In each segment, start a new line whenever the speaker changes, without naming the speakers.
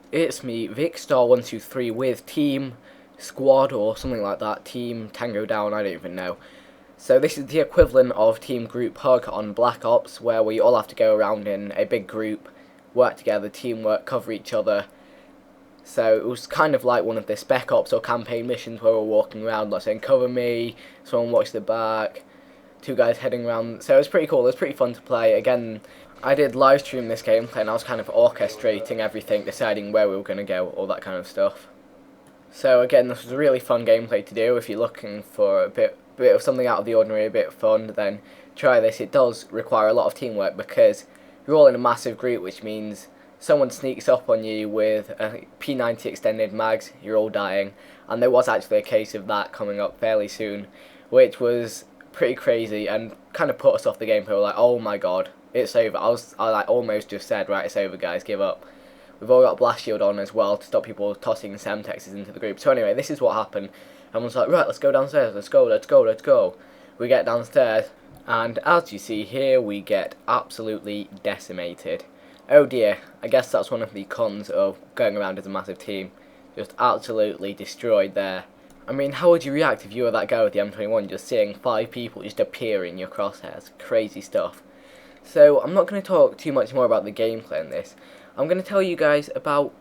It's me, Vicstar123 with Team Squad or something like that, Team Tango Down, I don't even know. So this is the equivalent of Team Group Hug on Black Ops, where we all have to go around in a big group, work together, teamwork, cover each other. So it was kind of like one of the Spec Ops or campaign missions where we're walking around, like saying, cover me, someone watch the back, two guys heading around. So it was pretty cool, it was pretty fun to play. Again, I did live stream this gameplay and I was kind of orchestrating everything, deciding where we were going to go, all that kind of stuff. So again, this was a really fun gameplay to do. If you're looking for a bit of something out of the ordinary, a bit of fun, then try this. It does require a lot of teamwork because you're all in a massive group, which means someone sneaks up on you with a P90 extended mags, you're all dying. And there was actually a case of that coming up fairly soon, which was pretty crazy and kind of put us off the gameplay. We're like, oh my god, it's over. I like almost just said, right, it's over, guys, give up. We've all got blast shield on as well to stop people tossing Semtexes into the group. So anyway, this is what happened. Everyone's like, right, let's go downstairs, let's go. We get downstairs, and as you see here, we get absolutely decimated. Oh dear, I guess that's one of the cons of going around as a massive team. Just absolutely destroyed there. I mean, how would you react if you were that guy with the M21 just seeing 5 people just appear in your crosshairs? Crazy stuff. So, I'm not going to talk too much more about the gameplay in this. I'm going to tell you guys about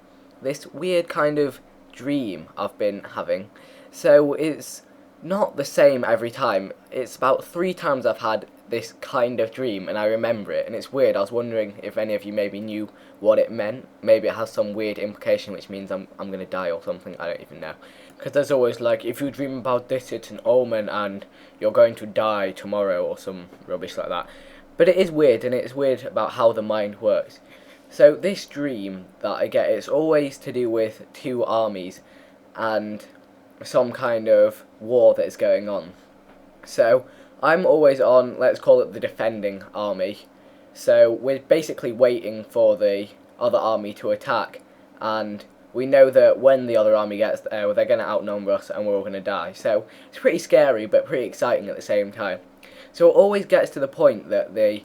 this weird kind of dream I've been having. So, it's not the same every time. It's about 3 times I've had this kind of dream and I remember it, and it's weird. I was wondering if any of you maybe knew what it meant. Maybe it has some weird implication which means I'm going to die or something. I don't even know. Because there's always like, if you dream about this, it's an omen and you're going to die tomorrow or some rubbish like that. But it is weird, and it's weird about how the mind works. So this dream that I get, it's always to do with 2 armies and some kind of war that is going on. So I'm always on, let's call it the defending army. So we're basically waiting for the other army to attack, and we know that when the other army gets there, they're going to outnumber us and we're all going to die. So it's pretty scary but pretty exciting at the same time. So it always gets to the point that the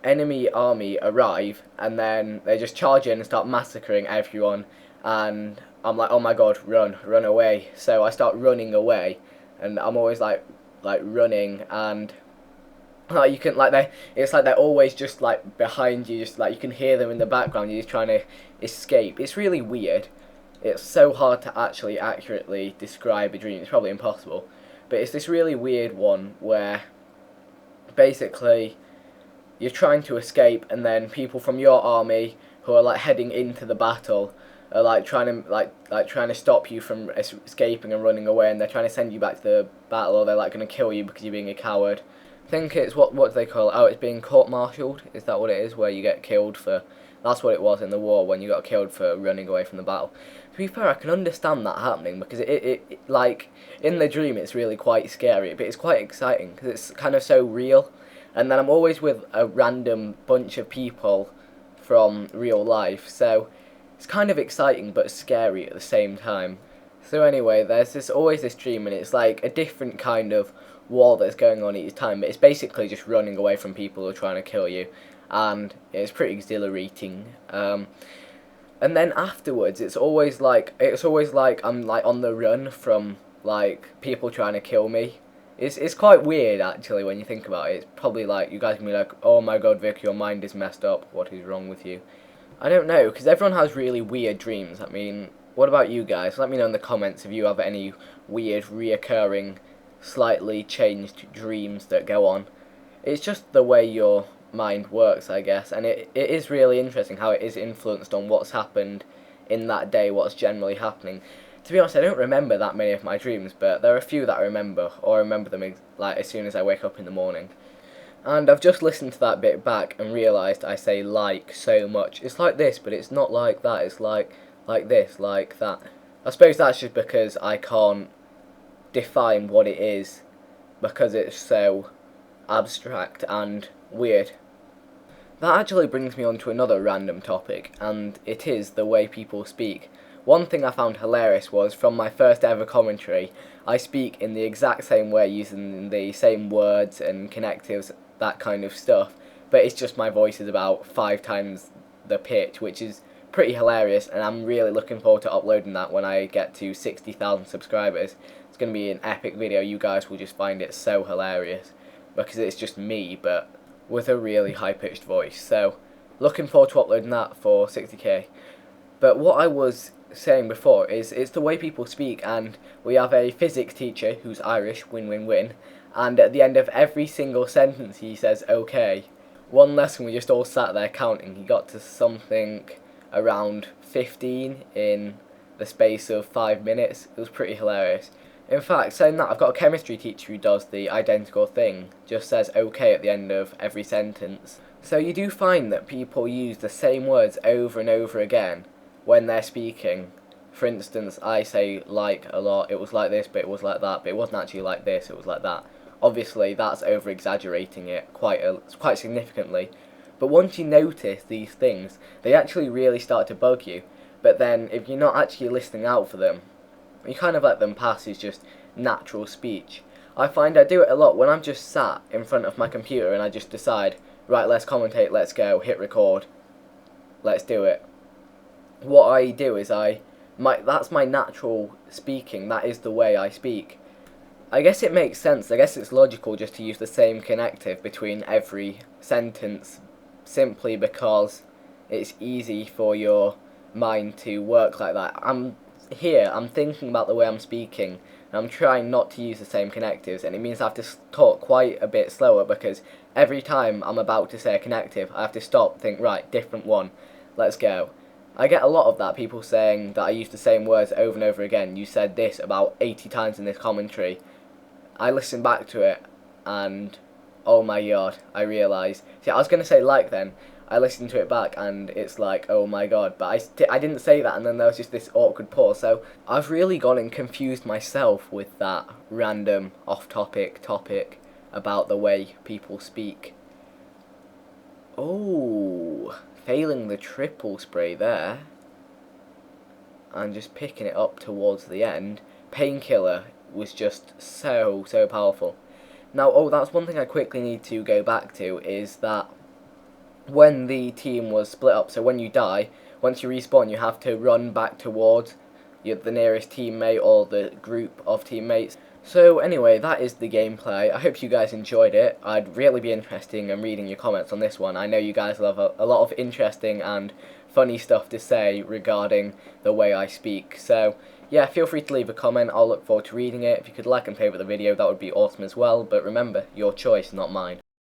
enemy army arrive and then they just charge in and start massacring everyone, and I'm like, oh my god, run away. So I start running away, and I'm always like running, and like you can it's like they're always just like behind you, just like you can hear them in the background. You're just trying to escape. It's really weird. It's so hard to actually accurately describe a dream. It's probably impossible, but it's this really weird one where basically you're trying to escape, and then people from your army who are like heading into the battle are like trying to stop you from escaping and running away, and they're trying to send you back to the battle, or they're like going to kill you because you're being a coward. I think it's what do they call it? Oh, it's being court-martialed. Is that what it is? Where you get killed for? That's what it was in the war, when you got killed for running away from the battle. To be fair, I can understand that happening because it like in the dream it's really quite scary, but it's quite exciting because it's kind of so real. And then I'm always with a random bunch of people from real life, so it's kind of exciting but scary at the same time. So anyway, there's always this dream, and it's like a different kind of war that's going on each time, but it's basically just running away from people who are trying to kill you, and it's pretty exhilarating. And then afterwards, it's always like I'm like on the run from like people trying to kill me. It's quite weird actually when you think about it. It's probably like you guys can be like, oh my god, Vic, your mind is messed up. What is wrong with you? I don't know, because everyone has really weird dreams. I mean, what about you guys? Let me know in the comments if you have any weird, reoccurring, slightly changed dreams that go on. It's just the way your mind works, I guess, and it is really interesting how it is influenced on what's happened in that day, what's generally happening. To be honest, I don't remember that many of my dreams, but there are a few that I remember, or I remember them like as soon as I wake up in the morning. And I've just listened to that bit back and realised I say like so much. It's like this, but it's not like that. It's like this, like that. I suppose that's just because I can't define what it is because it's so abstract and weird. That actually brings me on to another random topic, and it is the way people speak. One thing I found hilarious was, from my first ever commentary, I speak in the exact same way, using the same words and connectives, that kind of stuff, but it's just my voice is about 5 times the pitch, which is pretty hilarious, and I'm really looking forward to uploading that when I get to 60,000 subscribers. It's going to be an epic video. You guys will just find it so hilarious, because it's just me, but with a really high-pitched voice. So, looking forward to uploading that for 60k. But what I was saying before is it's the way people speak, and we have a physics teacher who's Irish, win-win-win, and at the end of every single sentence he says okay. One lesson we just all sat there counting, he got to something around 15 in the space of 5 minutes. It was pretty hilarious. In fact, saying that, I've got a chemistry teacher who does the identical thing, just says okay at the end of every sentence. So you do find that people use the same words over and over again when they're speaking. For instance, I say like a lot, it was like this, but it was like that, but it wasn't actually like this, it was like that. Obviously, that's over-exaggerating it quite significantly. But once you notice these things, they actually really start to bug you. But then, if you're not actually listening out for them, you kind of let them pass as just natural speech. I find I do it a lot when I'm just sat in front of my computer and I just decide, right, let's commentate, let's go, hit record, let's do it. What I do is that's my natural speaking, that is the way I speak. I guess it makes sense, I guess it's logical just to use the same connective between every sentence, simply because it's easy for your mind to work like that. I'm thinking about the way I'm speaking, and I'm trying not to use the same connectives, and it means I have to talk quite a bit slower, because every time I'm about to say a connective, I have to stop, think, right, different one, let's go. I get a lot of that, people saying that I use the same words over and over again. You said this about 80 times in this commentary. I listen back to it, and oh my god, I realise. See, I was going to say like then. I listened to it back, and it's like, oh my god, but I didn't say that, and then there was just this awkward pause. So I've really gone and confused myself with that random off-topic topic about the way people speak. Oh, failing the triple spray there, and just picking it up towards the end. Painkiller was just so powerful. Now, that's one thing I quickly need to go back to, is that when the team was split up, so when you die, once you respawn, you have to run back towards the nearest teammate or the group of teammates. So anyway, that is the gameplay. I hope you guys enjoyed it. I'd really be interested in reading your comments on this one. I know you guys love a lot of interesting and funny stuff to say regarding the way I speak. So yeah, feel free to leave a comment. I'll look forward to reading it. If you could like and favourite the video, that would be awesome as well. But remember, your choice, not mine.